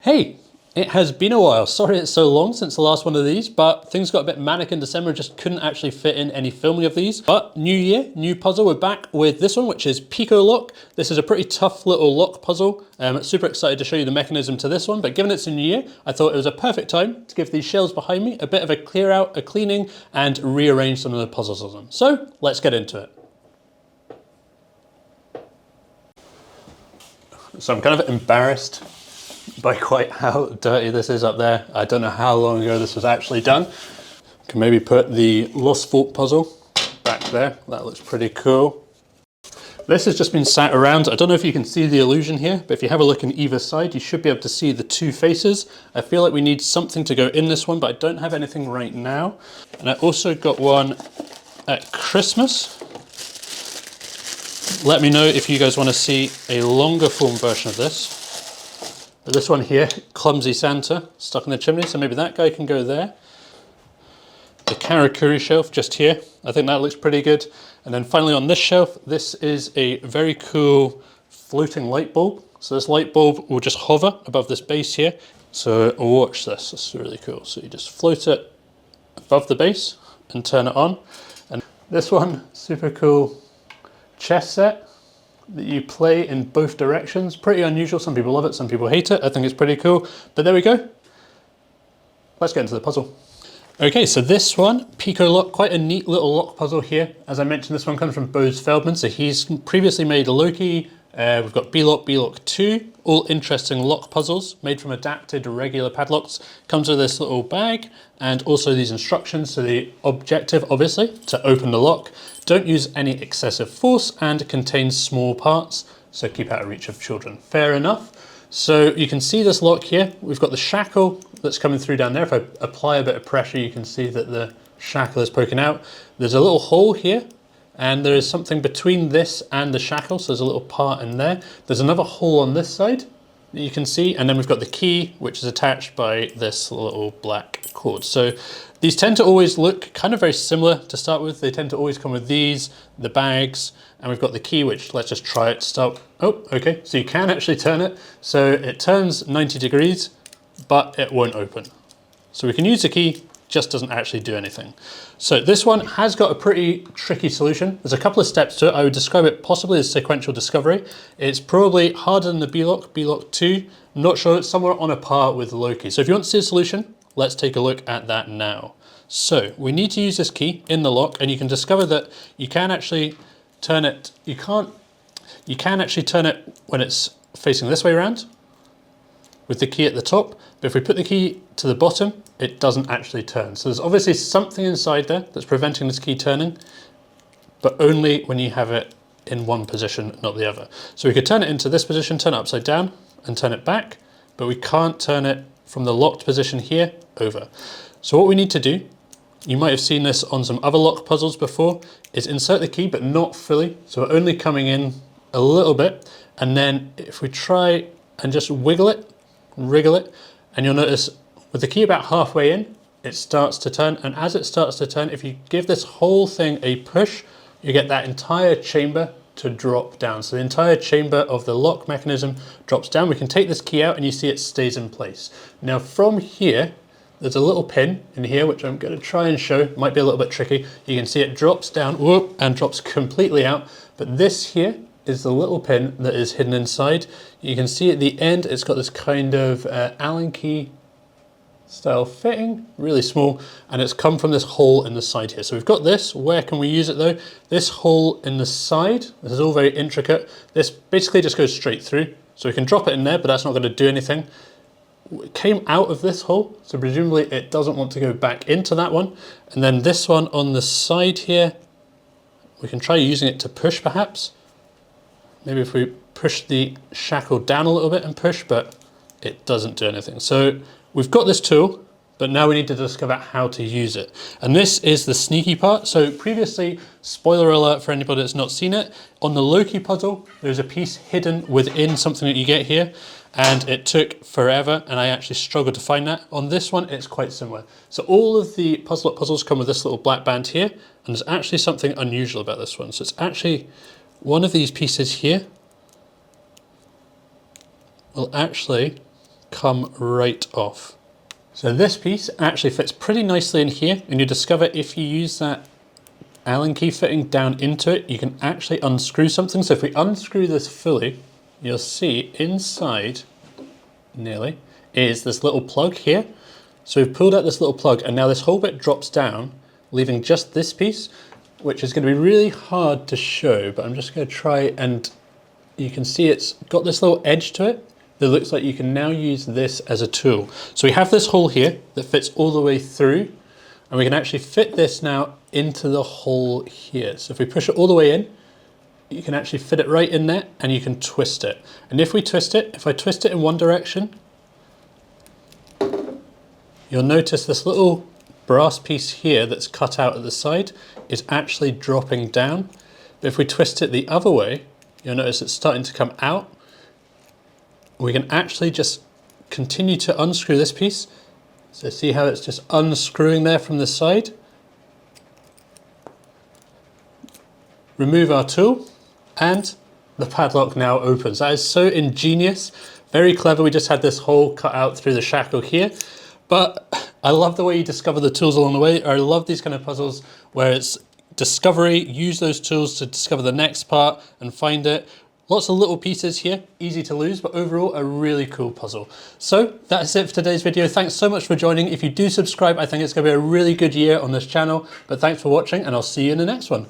Hey, it has been a while. Sorry it's so long since the last one of these, but things got a bit manic in December, just couldn't actually fit in any filming of these. But new year, new puzzle, we're back with this one, which is PicoLock. This is a pretty tough little lock puzzle. Super excited to show you the mechanism to this one, but given it's a new year, I thought it was a perfect time to give these shelves behind me a bit of a clear out, a cleaning, and rearrange some of the puzzles on them. So let's get into it. So I'm kind of embarrassed by quite how dirty this is up there. I don't know how long ago this was actually done. Can maybe put the Lost Vault puzzle back there. That looks pretty cool. This has just been sat around. I don't know if you can see the illusion here, but if you have a look on either side, you should be able to see the two faces. I feel like we need something to go in this one, but I don't have anything right now. And I also got one at Christmas. Let me know if you guys want to see a longer form version of this. But this one here, Clumsy Santa, stuck in the chimney, so maybe that guy can go there. The Karakuri shelf just here, I think that looks pretty good. And then finally on this shelf, this is a very cool floating light bulb. So this light bulb will just hover above this base here. So watch this, this is really cool. So you just float it above the base and turn it on. And this one, super cool chess set that you play in both directions. Pretty unusual, some people love it, some people hate it. I think it's pretty cool, but there we go. Let's get into the puzzle. Okay, so this one, PicoLock, quite a neat little lock puzzle here. As I mentioned, this one comes from Boaz Feldman, so he's previously made Loki. We've got B-Lock, B-Lock 2, all interesting lock puzzles made from adapted regular padlocks. Comes with this little bag and also these instructions. So the objective, obviously, to open the lock. Don't use any excessive force and contains small parts, so keep out of reach of children. Fair enough. So you can see this lock here. We've got the shackle that's coming through down there. If I apply a bit of pressure, you can see that the shackle is poking out. There's a little hole here, and there is something between this and the shackle, so there's a little part in there. There's another hole on this side that you can see, and then we've got the key, which is attached by this little black cord. So these tend to always look kind of very similar to start with. They tend to always come with these, the bags, and we've got the key, which let's just try it to start. Oh, okay, so you can actually turn it. So it turns 90 degrees, but it won't open. So we can use the key, just doesn't actually do anything. So this one has got a pretty tricky solution. There's a couple of steps to it. I would describe it possibly as sequential discovery. It's probably harder than the B-Lock, B-Lock 2. I'm not sure, it's somewhere on a par with Loki. So if you want to see a solution, let's take a look at that now. So we need to use this key in the lock, and you can discover that you can actually turn it, you can actually turn it when it's facing this way around with the key at the top, but if we put the key to the bottom, it doesn't actually turn. So there's obviously something inside there that's preventing this key turning, but only when you have it in one position, not the other. So we could turn it into this position, turn it upside down, and turn it back, but we can't turn it from the locked position here over. So what we need to do, you might have seen this on some other lock puzzles before, is insert the key, but not fully. So we're only coming in a little bit, and then if we try and just wiggle it, wriggle it, and you'll notice with the key about halfway in, it starts to turn, and as it starts to turn, if you give this whole thing a push, you get that entire chamber to drop down. So the entire chamber of the lock mechanism drops down. We can take this key out and you see it stays in place. Now from here, there's a little pin in here, which I'm going to try and show. Might be a little bit tricky. You can see it drops down, whoop, and drops completely out. But this here is the little pin that is hidden inside. You can see at the end, it's got this kind of Allen key style fitting, really small, and it's come from this hole in the side here. So we've got this. Where can we use it though? This hole in the side, this is all very intricate. This basically just goes straight through. So we can drop it in there, but that's not going to do anything. It came out of this hole, so presumably it doesn't want to go back into that one. And then this one on the side here, we can try using it to push perhaps. Maybe if we push the shackle down a little bit and push, but it doesn't do anything. So we've got this tool, but now we need to discover how to use it. And this is the sneaky part. So previously, spoiler alert for anybody that's not seen it, on the Loki puzzle, there's a piece hidden within something that you get here, and it took forever, and I actually struggled to find that. On this one, it's quite similar. So all of the puzzles come with this little black band here, and there's actually something unusual about this one. So it's actually one of these pieces here will actually come right off. So this piece actually fits pretty nicely in here, and you discover if you use that Allen key fitting down into it, you can actually unscrew something. So if we unscrew this fully, you'll see inside, nearly, is this little plug here. So we've pulled out this little plug, and now this whole bit drops down, leaving just this piece, which is going to be really hard to show, but I'm just going to try, and you can see it's got this little edge to it that looks like you can now use this as a tool. So we have this hole here that fits all the way through, and we can actually fit this now into the hole here. So if we push it all the way in, you can actually fit it right in there, and you can twist it. And if we twist it, if I twist it in one direction, you'll notice this little brass piece here that's cut out at the side is actually dropping down. But if we twist it the other way, you'll notice it's starting to come out. We can actually just continue to unscrew this piece. So see how it's just unscrewing there from the side. Remove our tool, and the padlock now opens. That is so ingenious, very clever. We just had this hole cut out through the shackle here. But I love the way you discover the tools along the way. I love these kind of puzzles where it's discovery, use those tools to discover the next part and find it. Lots of little pieces here, easy to lose, but overall a really cool puzzle. So that's it for today's video. Thanks so much for joining. If you do subscribe, I think it's going to be a really good year on this channel. But thanks for watching, and I'll see you in the next one.